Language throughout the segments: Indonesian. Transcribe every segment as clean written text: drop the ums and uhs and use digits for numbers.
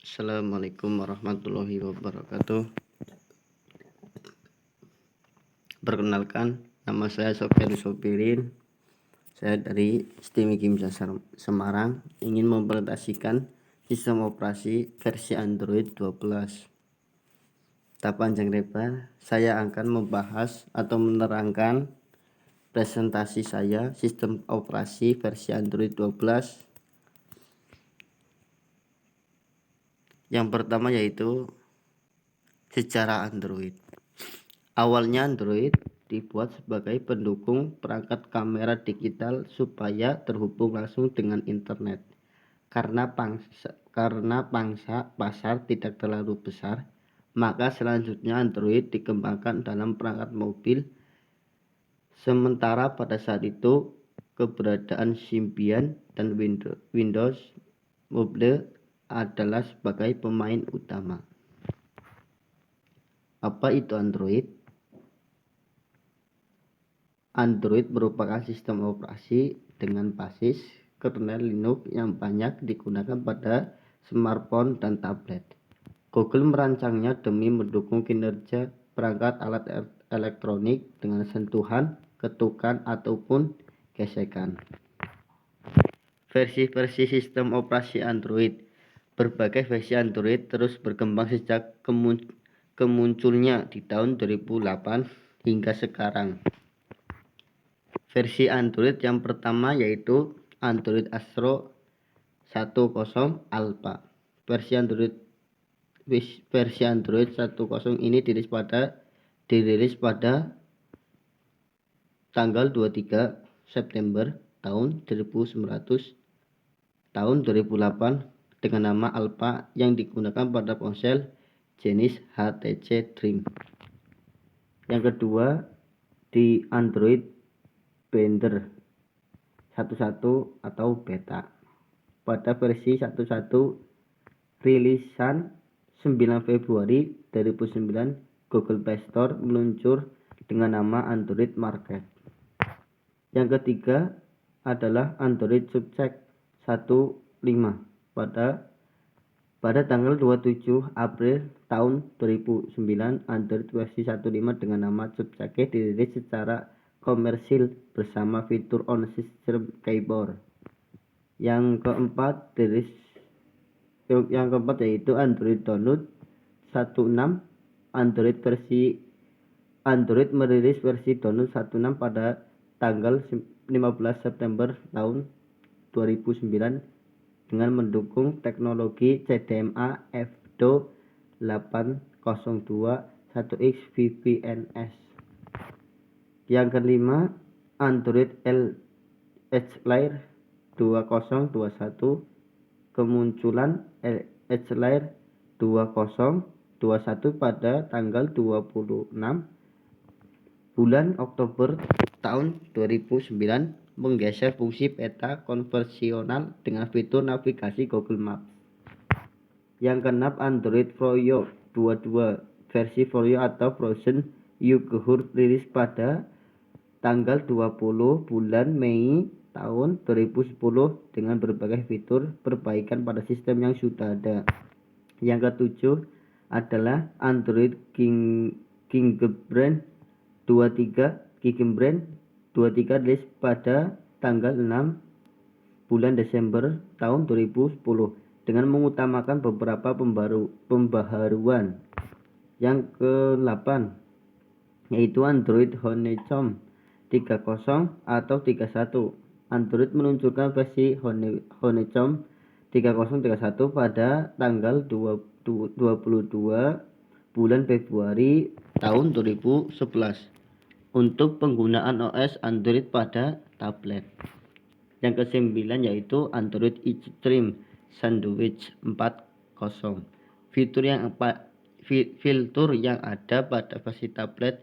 Assalamualaikum warahmatullahi wabarakatuh. Perkenalkan, nama saya Sofyan Sopirin. Saya dari STIM Kimsa Semarang ingin mempresentasikan sistem operasi versi Android 12. Tak panjang lebar, saya akan membahas atau menerangkan presentasi saya sistem operasi versi Android 12. Yang pertama yaitu sejarah Android. Awalnya Android dibuat sebagai pendukung perangkat kamera digital supaya terhubung langsung dengan internet. Karena pangsa pasar tidak terlalu besar, maka selanjutnya Android dikembangkan dalam perangkat mobil. Sementara pada saat itu keberadaan Symbian dan Windows Mobile adalah sebagai pemain utama. Apa itu Android? Android merupakan sistem operasi dengan basis kernel Linux yang banyak digunakan pada smartphone dan tablet. Google merancangnya demi mendukung kinerja perangkat alat elektronik dengan sentuhan, ketukan, ataupun gesekan. Versi-versi sistem operasi Android. Berbagai versi Android terus berkembang sejak kemunculnya di tahun 2008 hingga sekarang. Versi Android yang pertama yaitu Android Astro 10 Alpha. Versi Android 10 ini dirilis pada tanggal 23 September tahun 2008 dengan nama Alpha yang digunakan pada ponsel jenis HTC Dream. Yang kedua di Android Bender 11 atau beta. Pada versi 11 rilisan 9 Februari 2009, Google Play Store meluncur dengan nama Android Market. Yang ketiga adalah Android Subject 15 pada tanggal 27 April tahun 2009, Android versi 15 dengan nama Subject dirilis secara komersil bersama fitur on-system keyboard. Yang keempat yaitu Android Download 16. Android merilis versi Download 16 pada tanggal 15 September tahun 2009 dengan mendukung teknologi CDMA FDO 802 1X VPNS. Yang kelima, Android H-Layer 2021. Kemunculan H-Layer 2021 pada tanggal 26 bulan Oktober tahun 2009 menggeser fungsi peta konvensional dengan fitur navigasi Google Maps. Yang keenam, Android Freo 22. Versi Freo atau Frozen Yogurt rilis pada tanggal 20 bulan Mei tahun 2010 dengan berbagai fitur perbaikan pada sistem yang sudah ada. Yang ketujuh adalah Android Gingerbread 23 rilis pada tanggal 6 bulan Desember tahun 2010 dengan mengutamakan beberapa pembaharuan. Yang ke-8 yaitu Android Honeycomb 30 atau 31. Android meluncurkan versi Honeycomb 3031 pada tanggal 22 bulan Februari tahun 2011 untuk penggunaan OS Android pada tablet. Yang ke-9 yaitu Android Extreme Sandwich 40. Fitur yang ada pada versi tablet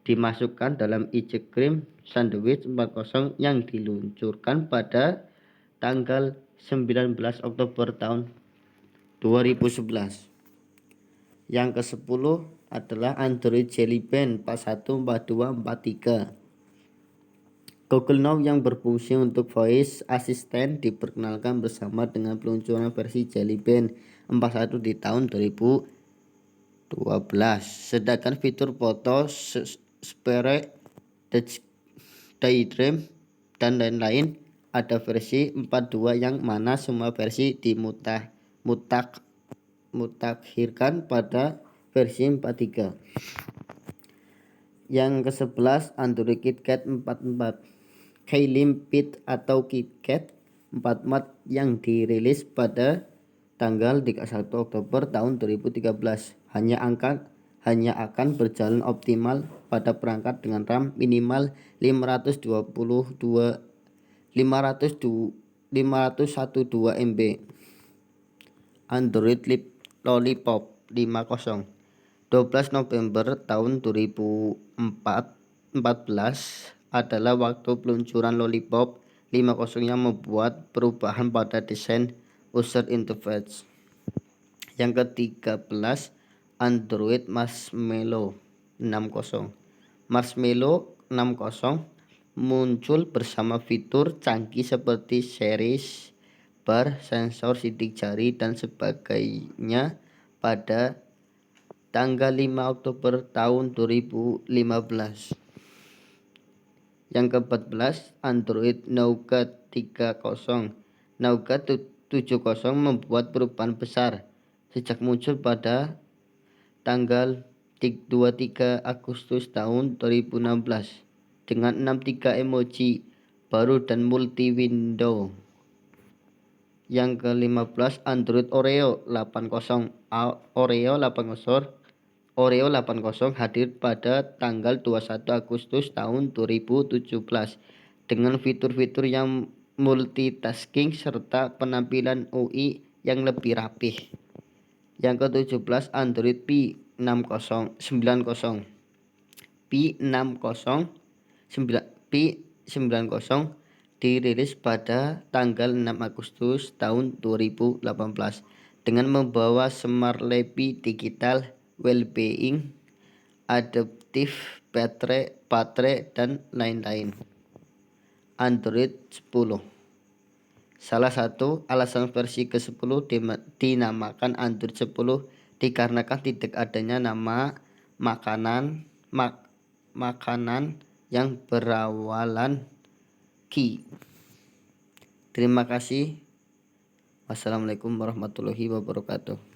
dimasukkan dalam Extreme Sandwich 40 yang diluncurkan pada tanggal 19 Oktober tahun 2011. Yang ke-10 adalah Android Jelly Bean 41, 42, 43. Google Now yang berfungsi untuk voice assistant diperkenalkan bersama dengan peluncuran versi Jelly Bean 41 di tahun 2012. Sedangkan fitur foto, Spare, Daydream, dan lain-lain ada versi 42 yang mana semua versi mutakhirkan pada versi 43. Yang ke-11 Android KitKat 44. K-Limpet atau KitKat 44 yang dirilis pada tanggal 31 Oktober tahun 2013 hanya akan berjalan optimal pada perangkat dengan RAM minimal 512 MB. Android Lollipop 50. 12 November tahun 2014 adalah waktu peluncuran Lollipop 50 yang membuat perubahan pada desain user interface. Yang ke-13 Android Marshmallow 60. Marshmallow 60 muncul bersama fitur canggih seperti series bar, sensor sidik jari dan sebagainya pada tanggal 5 Oktober tahun 2015. Yang ke-14 Android Nougat 30. Nougat 70 membuat perubahan besar sejak muncul pada tanggal 23 Agustus tahun 2016 dengan 63 emoji baru dan multi window. Yang ke-15 Android Oreo 80. Oreo 80 hadir pada tanggal 21 Agustus tahun 2017 dengan fitur-fitur yang multitasking serta penampilan UI yang lebih rapih. Yang ke-17 Android Pie 90. Pie 90 dirilis pada tanggal 6 Agustus tahun 2018 dengan membawa Smart Living Digital Wellbeing, Adaptive Baterai dan lain-lain. Android 10. Salah satu alasan versi ke-10 dinamakan Android 10 dikarenakan tidak adanya nama makanan yang berawalan Ki. Terima kasih. Wassalamualaikum warahmatullahi wabarakatuh.